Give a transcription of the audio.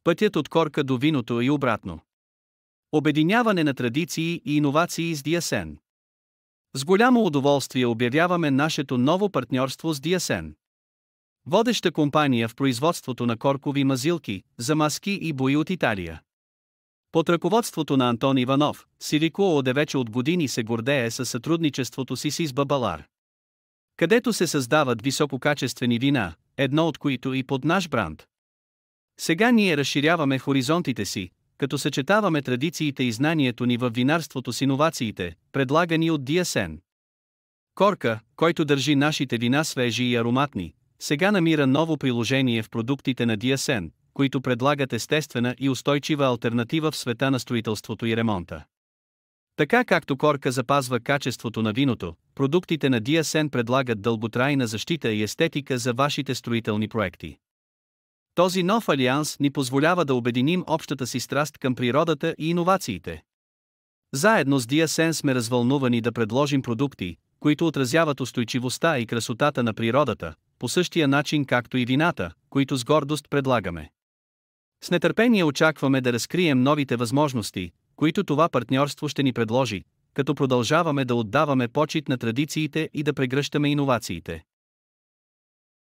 Пътят от корка до виното и обратно. Обединяване на традиции и иновации с DSN. С голямо удоволствие обявяваме нашето ново партньорство с DSN. Водеща компания в производството на коркови мазилки, замазки и бои от Италия. Под ръководството на Антон Иванов, Силико ООД вече от години се гордее със сътрудничеството си с изба Балар, където се създават висококачествени вина, едно от които и под наш бранд. Сега ние разширяваме хоризонтите си, като съчетаваме традициите и знанието ни във винарството с иновациите, предлагани от DSN. Корка, който държи нашите вина свежи и ароматни, сега намира ново приложение в продуктите на DSN, които предлагат естествена и устойчива алтернатива в света на строителството и ремонта. Така както корка запазва качеството на виното, продуктите на DSN предлагат дълготрайна защита и естетика за вашите строителни проекти. Този нов алианс ни позволява да обединим общата си страст към природата и иновациите. Заедно с DSN сме развълнувани да предложим продукти, които отразяват устойчивостта и красотата на природата, по същия начин както и вината, които с гордост предлагаме. С нетърпение очакваме да разкрием новите възможности, които това партньорство ще ни предложи, като продължаваме да отдаваме почит на традициите и да прегръщаме иновациите.